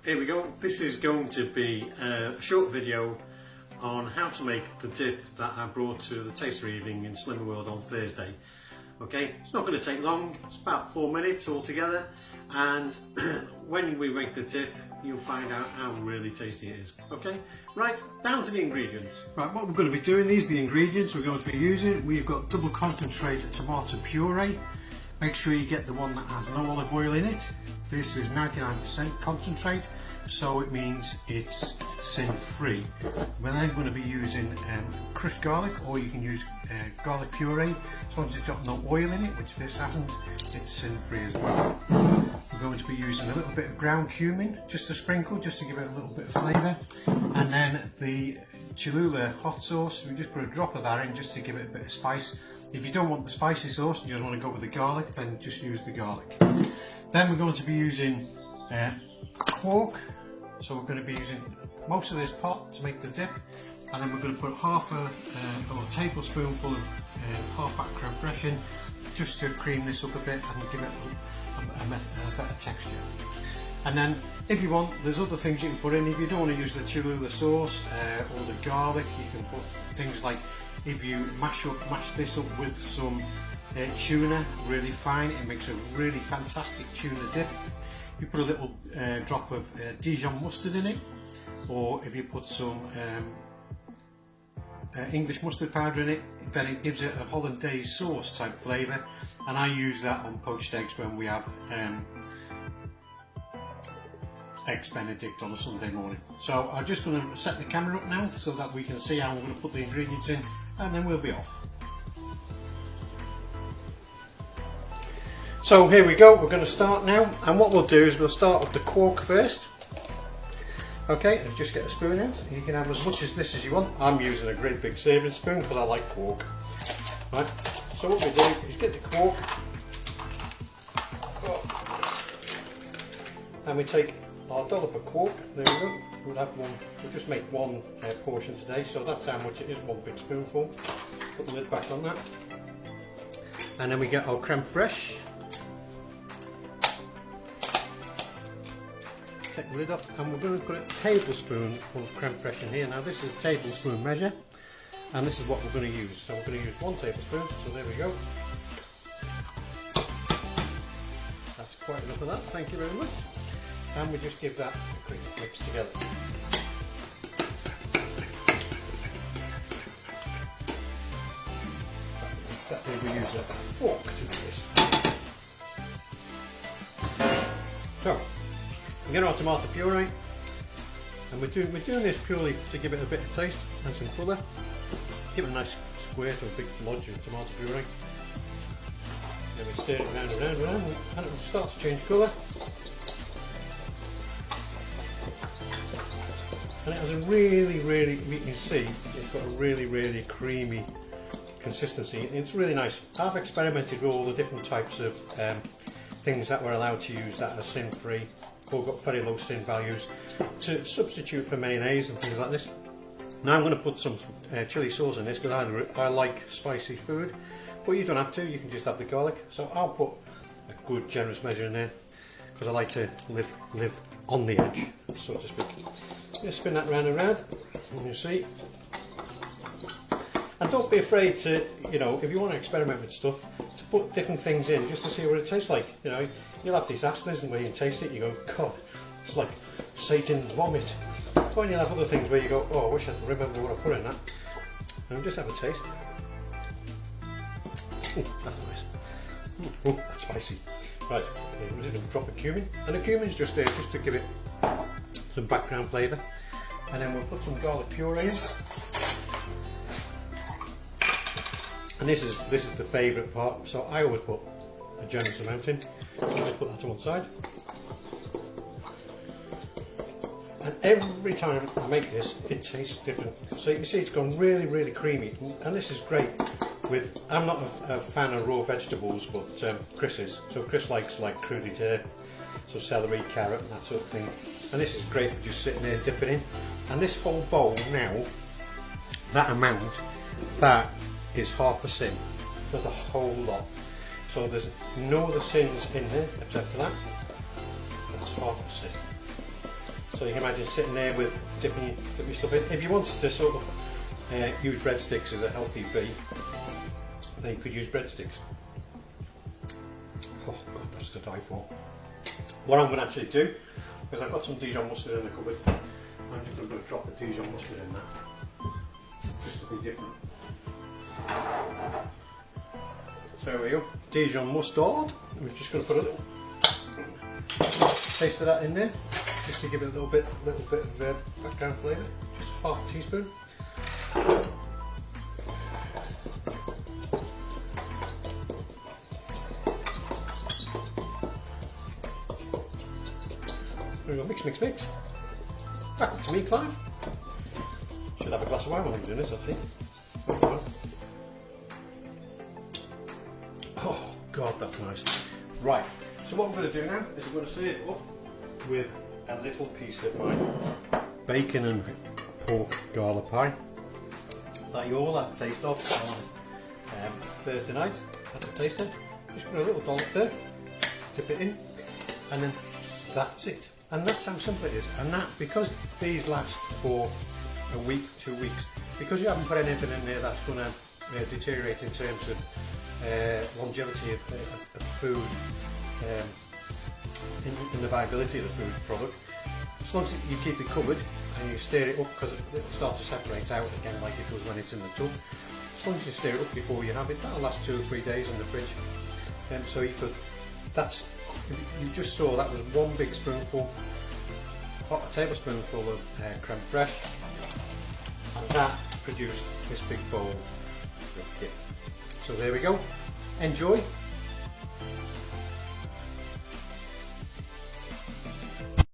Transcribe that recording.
Here we go. This is going to be a short video on how to make the dip that I brought to the taster evening in Slimmer World on Thursday. Okay, it's not going to take long, it's about 4 minutes altogether, and when we make the dip you'll find out how really tasty it is. Okay, right, down to the ingredients. Right, what we're going to be doing, these are the ingredients we're going to be using. We've got double concentrate tomato puree. Make sure you get the one that has no olive oil in it. This is 99% concentrate, so it means it's sin free. We're then going to be using crushed garlic, or you can use garlic puree, as long as it's got no oil in it, which this hasn't, it's sin free as well. We're going to be using a little bit of ground cumin, just a sprinkle, just to give it a little bit of flavour, and then the Cholula hot sauce, we just put a drop of that in just to give it a bit of spice. If you don't want the spicy sauce and you just want to go with the garlic, then just use the garlic. Then we're going to be using quark, so we're going to be using most of this pot to make the dip, and then we're going to put half a tablespoonful of half-fat creme fraiche in, just to cream this up a bit and give it a better texture. And then if you want, there's other things you can put in. If you don't want to use the Cholula sauce or the garlic, you can put things like, if you mash this up with some tuna really fine, it makes a really fantastic tuna dip. You put a little drop of Dijon mustard in it, or if you put some English mustard powder in it, then it gives it a hollandaise sauce type flavour, and I use that on poached eggs when we have eggs Benedict on a Sunday morning. So I'm just going to set the camera up now so that we can see how I'm going to put the ingredients in, and then we'll be off. So here we go, we're going to start now, and what we'll do is we'll start with the quark first. Okay, and just get a spoon out. You can have as much as this as you want. I'm using a great big serving spoon because I like quark. Right, so what we do is get the quark, and we take our dollop of quark. There we go. We'll have one. We'll just make one portion today, so that's how much it is. One big spoonful. Put the lid back on that, and then we get our creme fraiche. Take the lid off, and we're going to put a tablespoon full of creme fraiche in here. Now this is a tablespoon measure, and this is what we're going to use. So we're going to use 1 tablespoon. So there we go. That's quite enough of that. Thank you very much. And we just give that a quick mix together. That way we use a fork to do this. So we get our tomato puree, and we're doing this purely to give it a bit of taste and some colour. Give it a nice squirt or a big lodge of tomato puree. Then we stir it around and around, and it will start to change colour. And it has a really, you can see, it's got a really creamy consistency. It's really nice. I've experimented with all the different types of things that we're allowed to use that are sin-free, or got very low sin values, to substitute for mayonnaise and things like this. Now I'm going to put some chili sauce in this because I like spicy food, but you don't have to, you can just have the garlic. So I'll put a good generous measure in there because I like to live on the edge, so to speak. Just spin that round and round, and you see. And don't be afraid to, you know, if you want to experiment with stuff, to put different things in just to see what it tastes like. You know, you'll have disasters, and when you taste it, you go, God, it's like Satan's vomit. Or you'll have other things where you go, oh, I wish I could remember what I put in that. And just have a taste. Ooh, that's nice. Ooh, that's spicy. Right, we're just going to drop a cumin, and the cumin's just there just to give it some background flavour, and then we'll put some garlic puree in. And this is the favourite part, so I always put a generous amount in. So I'll put that to one side. And every time I make this, it tastes different. So you can see it's gone really creamy, and this is great with. I'm not a fan of raw vegetables, but Chris is. So Chris likes like crudité, so celery, carrot, and that sort of thing. And this is great for just sitting there dipping in. And this whole bowl now, that amount, that is half a sin for the whole lot. So there's no other sins in there except for that. That's half a sin. So you can imagine sitting there with dipping your stuff in. If you wanted to sort of use breadsticks as a healthy bee, then you could use breadsticks. Oh God, that's to die for. What I'm going to actually do, because I've got some Dijon mustard in the cupboard, I'm just going to drop the Dijon mustard in there, just to be different. So there we go, Dijon mustard. We're just going to put a little taste of that in there, just to give it a little bit of background flavour. Just half a teaspoon. There we go, mix, mix, mix. Back up to me, Clive. Should have a glass of wine while I'm doing this, actually. Oh God, that's nice. Right, so what I'm going to do now is I'm going to serve it up with a little piece of my bacon and pork garlic pie that you all had a taste of on Thursday night at the taster. Just put a little dollop there, dip it in, and then that's it. And that's how simple it is. And that, because these last for a week, 2 weeks, because you haven't put anything in there that's going to deteriorate in terms of longevity of food, in the viability of the food product, as long as you keep it covered and you stir it up, because it'll start to separate out again like it does when it's in the tub. As long as you stir it up before you have it, that'll last 2 or 3 days in the fridge. So you could, you just saw that was one big spoonful, a tablespoonful of creme fraiche, and that produced this big bowl of dip. So there we go. Enjoy.